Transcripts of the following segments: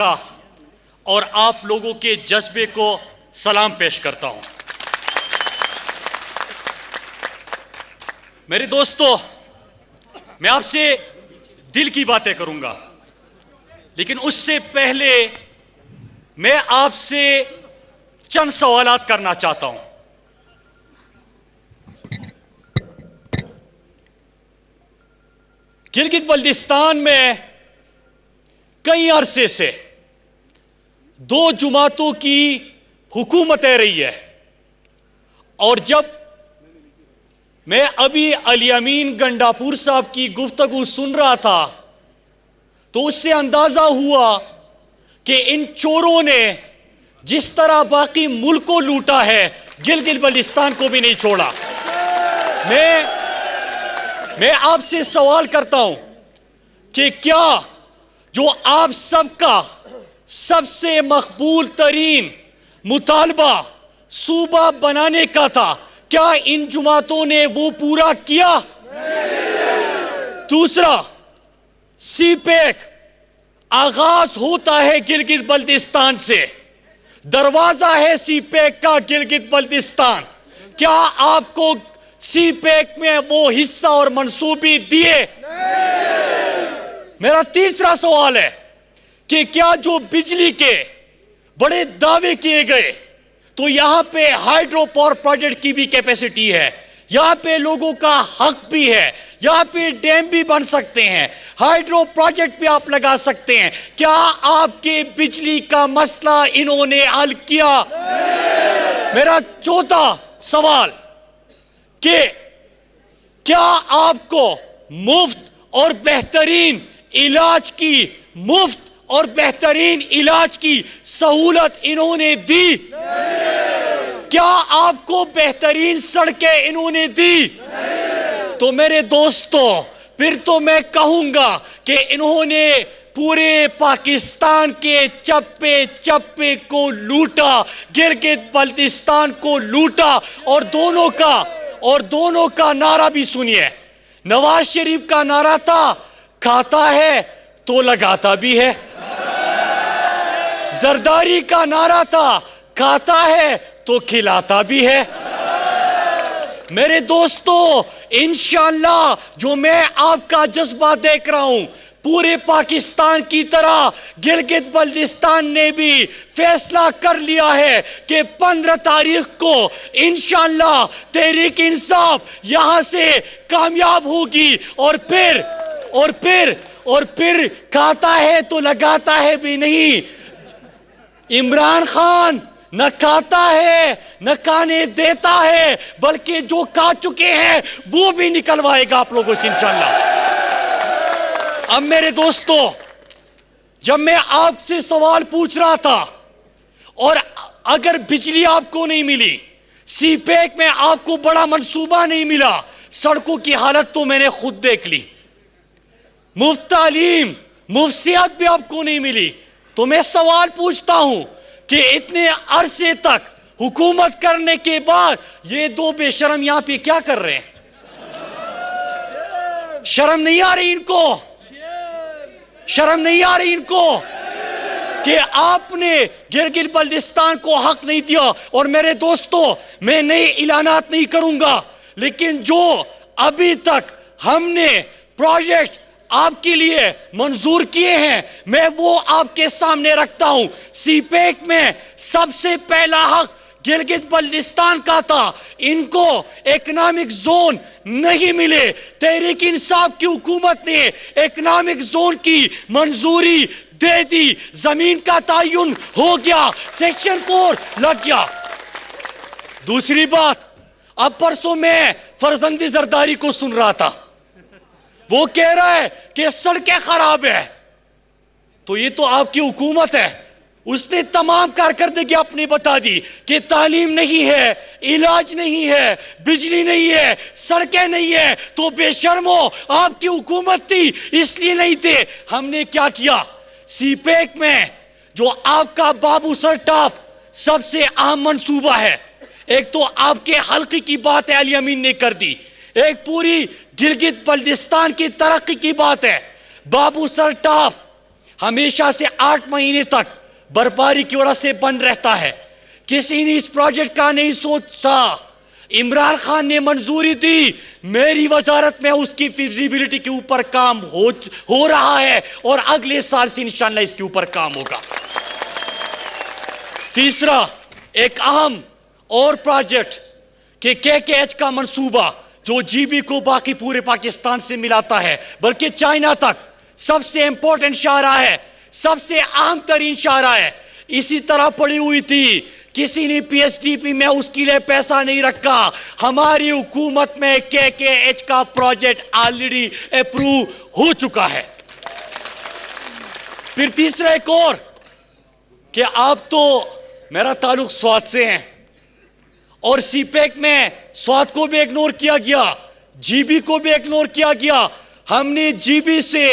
اور آپ لوگوں کے جذبے کو سلام پیش کرتا ہوں۔ میرے دوستو، میں آپ سے دل کی باتیں کروں گا، لیکن اس سے پہلے میں آپ سے چند سوالات کرنا چاہتا ہوں۔ گلگت بلتستان میں کئی عرصے سے 2 جماعتوں کی حکومتیں رہی ہے، اور جب میں ابھی علی امین گنڈاپور صاحب کی گفتگو سن رہا تھا تو اس سے اندازہ ہوا کہ ان چوروں نے جس طرح باقی ملک کو لوٹا ہے، گلگت بلتستان کو بھی نہیں چھوڑا۔ میں آپ سے سوال کرتا ہوں کہ کیا جو آپ سب کا سب سے مقبول ترین مطالبہ صوبہ بنانے کا تھا، کیا ان جماعتوں نے وہ پورا کیا؟ دوسرا، سی پیک آغاز ہوتا ہے گلگت بلتستان سے، دروازہ ہے سی پیک کا گلگت بلتستان، کیا آپ کو سی پیک میں وہ حصہ اور منصوبی دیے؟ میرا تیسرا سوال ہے کہ کیا جو بجلی کے بڑے دعوے کیے گئے، تو یہاں پہ ہائیڈرو پاور پروجیکٹ کی بھی کیپیسٹی ہے، یہاں پہ لوگوں کا حق بھی ہے، یہاں پہ ڈیم بھی بن سکتے ہیں، ہائیڈرو پروجیکٹ بھی آپ لگا سکتے ہیں، کیا آپ کے بجلی کا مسئلہ انہوں نے حل کیا؟ میرا چوتھا سوال کہ کیا آپ کو مفت اور بہترین علاج کی سہولت انہوں نے دی؟ کیا آپ کو بہترین سڑکیں انہوں نے دی؟ تو میرے دوستو، پھر تو میں کہوں گا کہ انہوں نے پورے پاکستان کے چپے چپے کو لوٹا، گلگت بلتستان کو لوٹا، اور دونوں کا نعرہ بھی سنیے۔ نواز شریف کا نعرہ تھا، کھاتا ہے تو لگاتا بھی ہے۔ زرداری کا نعرہ تھا، کھاتا ہے تو کھلاتا بھی ہے۔ میرے دوستو، انشاءاللہ جو میں آپ کا جذبہ دیکھ رہا ہوں، پورے پاکستان کی طرح گلگت بلتستان نے بھی فیصلہ کر لیا ہے کہ 15 تاریخ کو انشاءاللہ تحریک انصاف یہاں سے کامیاب ہوگی، اور پھر کھاتا ہے تو لگاتا ہے بھی نہیں۔ عمران خان نہ کھاتا ہے نہ کھانے دیتا ہے، بلکہ جو کھا چکے ہیں وہ بھی نکلوائے گا آپ لوگوں سے انشاءاللہ۔ اب میرے دوستو، جب میں آپ سے سوال پوچھ رہا تھا، اور اگر بجلی آپ کو نہیں ملی، سی پیک میں آپ کو بڑا منصوبہ نہیں ملا، سڑکوں کی حالت تو میں نے خود دیکھ لی، مفت تعلیم، مفت صحت بھی آپ کو نہیں ملی، تو میں سوال پوچھتا ہوں کہ اتنے عرصے تک حکومت کرنے کے بعد یہ 2 بے شرم یہاں پہ کیا کر رہے ہیں؟ شرم نہیں آ رہی ان کو؟ شرم نہیں آ رہی ان کو کہ آپ نے گلگت بلتستان کو حق نہیں دیا؟ اور میرے دوستو، میں نئے اعلانات نہیں کروں گا، لیکن جو ابھی تک ہم نے پروجیکٹ آپ کے لیے منظور کیے ہیں، میں وہ آپ کے سامنے رکھتا ہوں۔ سی پیک میں سب سے پہلا حق گلگت بلتستان کا تھا، ان کو اکنامک زون نہیں ملے، تحریک انصاف کی حکومت نے اکنامک زون کی منظوری دے دی، زمین کا تعین ہو گیا، سیکشن 4 لگ گیا۔ دوسری بات، اب پرسوں میں فرزند زرداری کو سن رہا تھا، وہ کہہ رہا ہے کہ سڑکیں خراب ہیں، تو یہ تو آپ کی حکومت ہے، اس نے تمام کارکردگی اپنی بتا دی کہ تعلیم نہیں ہے، علاج نہیں ہے، بجلی نہیں ہے، سڑکیں نہیں ہے، تو بے شرمو آپ کی حکومت تھی اس لیے نہیں تھے۔ ہم نے کیا کیا؟ سی پیک میں جو آپ کا بابو سر ٹاپ سب سے اہم منصوبہ ہے، ایک تو آپ کے حلقے کی بات ہے، علی امین نے کر دی، ایک پوری گلگت بلتستان کی ترقی کی بات ہے، بابو سر ٹاپ ہمیشہ سے 8 مہینے تک برفباری کی وجہ سے بند رہتا ہے. کسی نے اس پروجیکٹ کا نہیں سوچا. عمران خان نے منظوری دی, میری وزارت میں اس کی فیزیبلٹی کے اوپر کام ہو رہا ہے اور اگلے سال سے انشاءاللہ اس کے اوپر کام ہوگا. تیسرا ایک اہم اور پروجیکٹ کہ KKH کا منصوبہ جو جی بی کو باقی پورے پاکستان سے ملاتا ہے بلکہ چائنا تک سب سے امپورٹنٹ شاہراہ ہے, سب سے اہم ترین شاہراہ ہے. اسی طرح پڑی ہوئی تھی, کسی نے پی ایس ٹی پی میں اس کے لیے پیسہ نہیں رکھا. ہماری حکومت میں KKH کا پروجیکٹ آلریڈی اپروو ہو چکا ہے. پھر تیسرا ایک اور کہ آپ تو میرا تعلق سوات سے ہے اور سی پیک میں سوات کو بھی اگنور کیا گیا, جی بی کو بھی اگنور کیا گیا. ہم نے جی بی سے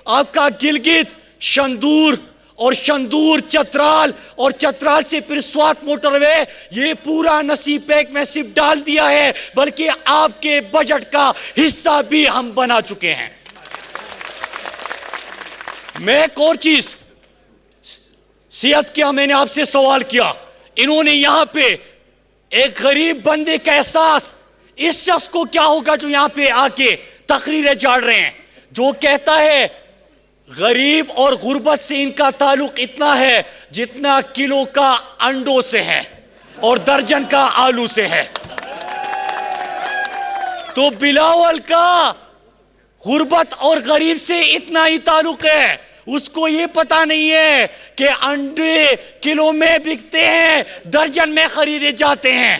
آپ کا گلگت, شندور اور شندور چترال اور چترال سے پھر سوات موٹر وے, یہ پورا نصیب پیک میں صرف ڈال دیا ہے بلکہ آپ کے بجٹ کا حصہ بھی ہم بنا چکے ہیں. میں ایک اور چیز صحت کیا, میں نے آپ سے سوال کیا, انہوں نے یہاں پہ ایک غریب بندے کا احساس, اس شخص کو کیا ہوگا جو یہاں پہ آ کے تقریریں جاڑ رہے ہیں, جو کہتا ہے غریب اور غربت سے ان کا تعلق اتنا ہے جتنا کلو کا انڈوں سے ہے اور درجن کا آلو سے ہے. تو بلاول کا غربت اور غریب سے اتنا ہی تعلق ہے, اس کو یہ پتا نہیں ہے کہ انڈے کلو میں بکتے ہیں, درجن میں خریدے جاتے ہیں.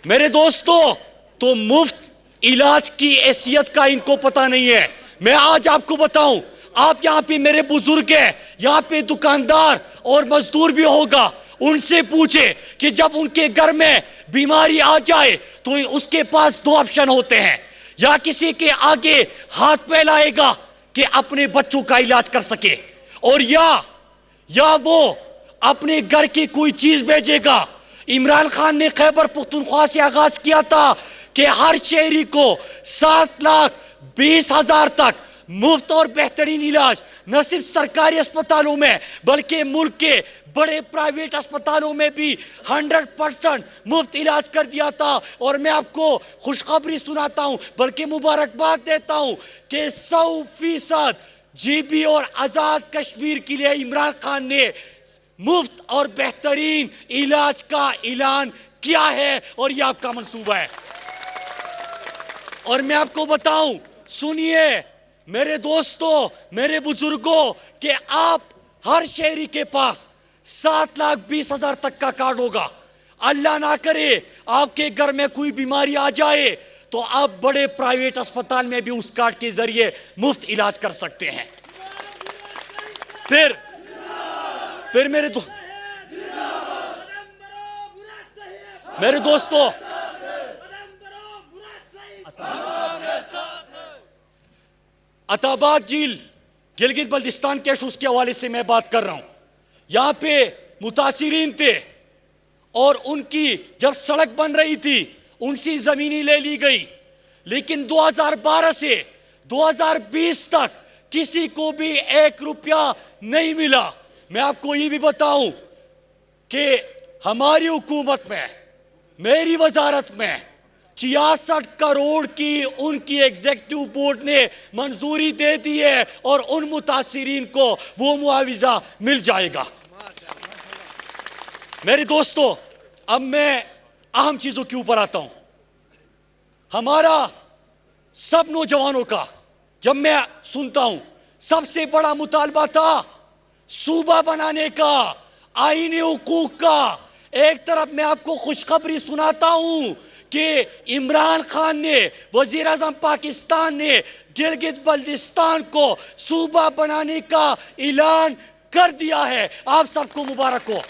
میرے دوستو, تو مفت علاج کی حیثیت کا ان کو پتا نہیں ہے. میں آج آپ کو بتاؤں, آپ یہاں پہ میرے بزرگ ہیں, یہاں پہ دکاندار اور مزدور بھی ہوگا, ان سے پوچھے کہ جب ان کے گھر میں بیماری آ جائے تو اس کے پاس 2 آپشن ہوتے ہیں, یا کسی کے آگے ہاتھ پھیلائے گا کہ اپنے بچوں کا علاج کر سکے, اور یا وہ اپنے گھر کی کوئی چیز بھیجے گا. عمران خان نے خیبر پختونخوا سے آغاز کیا تھا کہ ہر شہری کو 7,20,000 تک مفت اور بہترین علاج نہ صرف سرکاری اسپتالوں میں بلکہ ملک کے بڑے پرائیویٹ اسپتالوں میں بھی 100% مفت علاج کر دیا تھا. اور میں آپ کو خوشخبری سناتا ہوں بلکہ مبارکباد دیتا ہوں کہ 100% جی بی اور آزاد کشمیر کے لیے عمران خان نے مفت اور بہترین علاج کا اعلان کیا ہے اور یہ آپ کا منصوبہ ہے. اور میں آپ کو بتاؤں, سنیے میرے دوستو, میرے بزرگوں, کہ آپ ہر شہری کے پاس 7,20,000 تک کا کارڈ ہوگا. اللہ نہ کرے آپ کے گھر میں کوئی بیماری آ جائے تو آپ بڑے پرائیویٹ اسپتال میں بھی اس کارڈ کے ذریعے مفت علاج کر سکتے ہیں. پھر میرے دوستو, عطا آباد جھیل گلگت بلتستان کے ایشوز کے حوالے سے میں بات کر رہا ہوں. یہاں پہ متاثرین تھے اور ان کی جب سڑک بن رہی تھی ان سے زمینیں لے لی گئی, لیکن 2012 سے 2020 تک کسی کو بھی 1 روپیہ نہیں ملا. میں آپ کو یہ بھی بتاؤں کہ ہماری حکومت میں, میری وزارت میں 66 کروڑ کی ان کی ایگزیکٹو بورڈ نے منظوری دے دی ہے اور ان متاثرین کو وہ معاوضہ مل جائے گا. میرے دوستو, اب میں اہم چیزوں کے اوپر آتا ہوں. ہمارا سب نوجوانوں کا جب میں سنتا ہوں سب سے بڑا مطالبہ تھا صوبہ بنانے کا, آئینی حقوق کا. ایک طرف میں آپ کو خوشخبری سناتا ہوں کہ عمران خان نے, وزیر اعظم پاکستان نے گلگت بلتستان کو صوبہ بنانے کا اعلان کر دیا ہے. آپ سب کو مبارک ہو.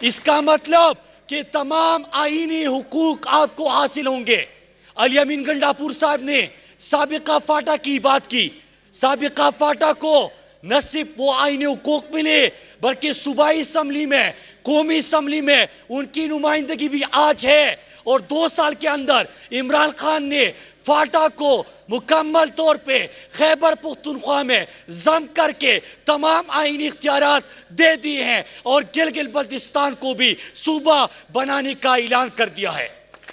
اس کا مطلب کہ تمام آئینی حقوق آپ کو حاصل ہوں گے. علی امین گنڈاپور صاحب نے سابقہ فاٹا کی بات کی. سابقہ فاٹا کو نہ صرف وہ آئینی حقوق ملے بلکہ صوبائی اسمبلی میں, قومی اسمبلی میں ان کی نمائندگی بھی آج ہے. اور 2 سال کے اندر عمران خان نے فاٹا کو مکمل طور پہ خیبر پختونخوا میں ضم کر کے تمام آئینی اختیارات دے دیے ہیں اور گلگت بلتستان کو بھی صوبہ بنانے کا اعلان کر دیا ہے۔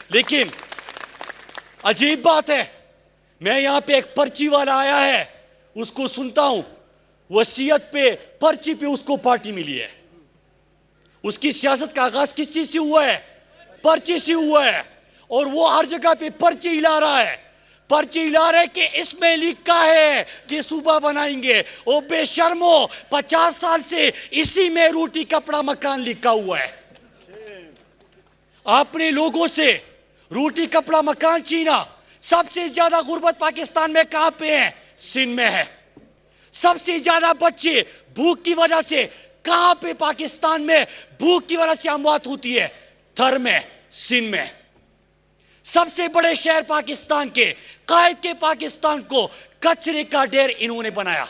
لیکن عجیب بات ہے، میں یہاں پہ ایک پرچی والا آیا ہے، اس کو سنتا ہوں، وصیت پہ پرچی پہ اس کو پارٹی ملی ہے۔ اس کی سیاست کا آغاز کس چیز سے ہوا ہے؟ پرچی سے ہوا ہے، اور وہ ہر جگہ پہ پرچی ہلا رہا ہے، پرچی ہلا رہا ہے کہ اس میں لکھا ہے کہ صوبہ بنائیں گے۔ او بے شرمو، 50 سال سے اسی میں روٹی کپڑا مکان لکھا ہوا ہے۔ آپ نے لوگوں سے روٹی کپڑا مکان چھینا۔ سب سے زیادہ غربت پاکستان میں کہاں پہ ہے؟ سندھ میں ہے۔ سب سے زیادہ بچے بھوک کی وجہ سے کہاں پہ پاکستان میں بھوک کی وجہ سے اموات ہوتی ہے؟ تھر میں، سندھ میں۔ سب سے بڑے شہر پاکستان کے، قائد کے پاکستان کو کچرے کا ڈھیر انہوں نے بنایا۔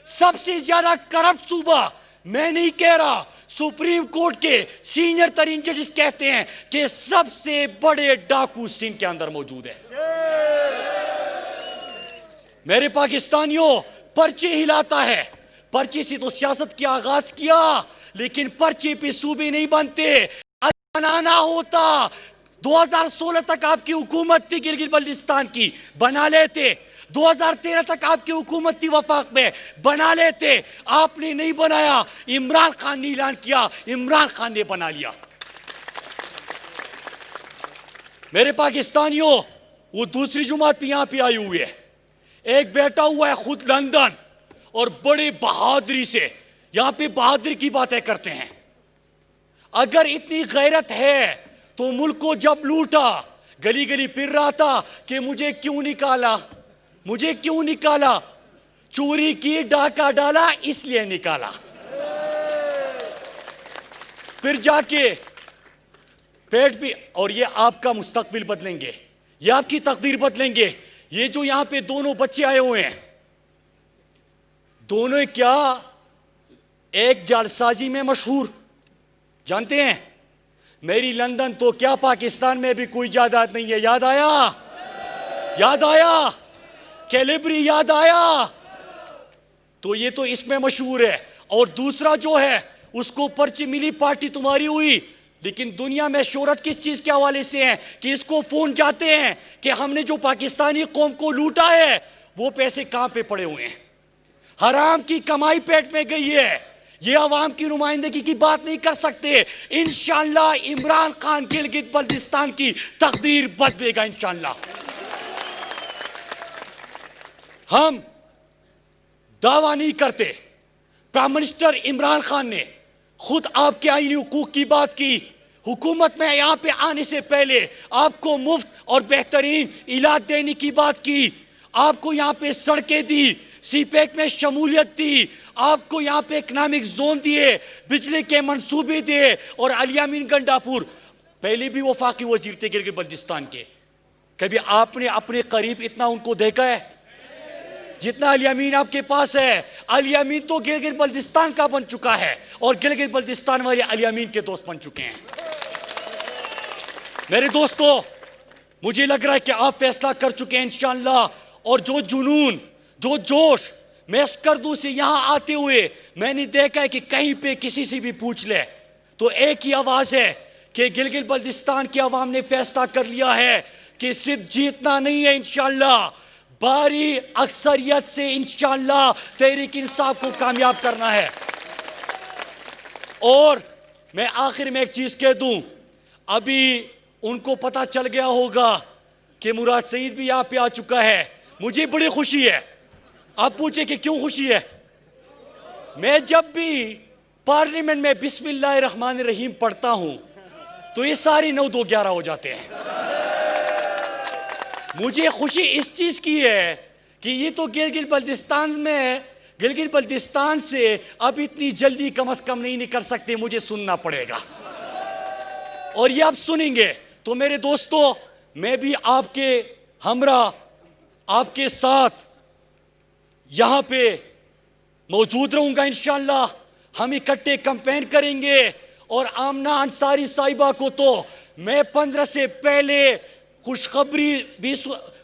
سب سے زیادہ کرپٹ صوبہ، میں نہیں کہہ رہا، سپریم کورٹ کے سینئر ترین ججز کہتے ہیں کہ سب سے بڑے ڈاکو سندھ کے اندر موجود ہے۔ میرے پاکستانیوں، پرچی ہلاتا ہے، پرچی سے تو سیاست کی آغاز کیا، لیکن پرچی پہ صوبے نہیں بنتے۔ بنانا ہوتا 2016 تک آپ کی حکومت تھی گلگت بلتستان کی، بنا لیتے۔ 2013 تک آپ کی حکومت تھی وفاق میں، بنا لیتے۔ آپ نے نہیں بنایا، عمران خان نے اعلان کیا، عمران خان نے بنا لیا۔ میرے پاکستانیوں، وہ دوسری جماعت بھی یہاں پہ آئی ہوئی ہے، ایک بیٹا ہوا ہے خود لندن، اور بڑی بہادری سے یہاں پہ بہادری کی باتیں کرتے ہیں۔ اگر اتنی غیرت ہے تو ملک کو جب لوٹا، گلی گلی پھر رہا تھا کہ مجھے کیوں نکالا، مجھے کیوں نکالا، چوری کی، ڈاکہ ڈالا، اس لیے نکالا۔ پھر جا کے پیٹ بھی، اور یہ آپ کا مستقبل بدلیں گے، یہ آپ کی تقدیر بدلیں گے۔ یہ جو یہاں پہ دونوں بچے آئے ہوئے ہیں، دونوں کیا ایک جعلسازی میں مشہور، جانتے ہیں؟ میری لندن تو کیا پاکستان میں بھی کوئی جائیداد نہیں ہے، یاد آیا؟ یاد آیا؟ کیلیبری یاد آیا؟ تو یہ تو اس میں مشہور ہے۔ اور دوسرا جو ہے، اس کو پرچی ملی، پارٹی تمہاری ہوئی، لیکن دنیا میں شہرت کس چیز کے حوالے سے ہے کہ اس کو فون جاتے ہیں کہ ہم نے جو پاکستانی قوم کو لوٹا ہے وہ پیسے کہاں پہ پڑے ہوئے ہیں، حرام کی کمائی پیٹ میں گئی ہے۔ یہ عوام کی نمائندگی کی بات نہیں کر سکتے۔ انشاءاللہ عمران خان گلگت بلتستان کی تقدیر بدلے گا انشاءاللہ۔ ہم دعویٰ نہیں کرتے، پرائم منسٹر عمران خان نے خود آپ کے آئینی حقوق کی بات کی، حکومت میں یہاں پہ آنے سے پہلے آپ کو مفت اور بہترین علاج دینے کی بات کی، آپ کو یہاں پہ سڑکیں دی، سی پیک میں شمولیت دی، آپ کو یہاں پہ اکنامک زون دیے، بجلی کے منصوبے دیے، اور علی امین گنڈاپور پہلے بھی وفاقی وزیر تھے گلگت بلتستان کے۔ کبھی آپ نے اپنے قریب اتنا ان کو دیکھا ہے جتنا علی امین آپ کے پاس ہے؟ علی امین تو گلگت بلتستان کا بن چکا ہے، اور گلگت بلتستان والے علی امین کے دوست بن چکے ہیں۔ میرے دوستو، مجھے لگ رہا ہے کہ آپ فیصلہ کر چکے ہیں انشاءاللہ، اور جو جنون، جو جوش، میں اسکردو سے یہاں آتے ہوئے میں نے دیکھا ہے کہ کہیں پہ کسی سے بھی پوچھ لے تو ایک ہی آواز ہے کہ گلگت بلتستان کی عوام نے فیصلہ کر لیا ہے کہ صرف جیتنا نہیں ہے انشاءاللہ، بھاری اکثریت سے انشاءاللہ تحریک انصاف کو کامیاب کرنا ہے۔ اور میں آخر میں ایک چیز کہہ دوں، ابھی ان کو پتا چل گیا ہوگا کہ مراد سعید بھی یہاں پہ آ چکا ہے۔ مجھے بڑی خوشی ہے۔ آپ پوچھیں کہ کیوں خوشی ہے؟ میں جب بھی پارلیمنٹ میں بسم اللہ الرحمن الرحیم پڑھتا ہوں تو یہ ساری 9 2 11 ہو جاتے ہیں۔ مجھے خوشی اس چیز کی ہے کہ یہ تو گلگت بلتستان سے اب اتنی جلدی کم از کم نہیں نکل سکتے، مجھے سننا پڑے گا، اور یہ آپ سنیں گے۔ تو میرے دوستو، میں بھی آپ کے ہمراہ، آپ کے ساتھ یہاں پہ موجود رہوں گا انشاءاللہ۔ ہم اکٹھے کمپین کریں گے، اور آمنہ انصاری صاحبہ کو تو میں 15 سے پہلے خوشخبری بھی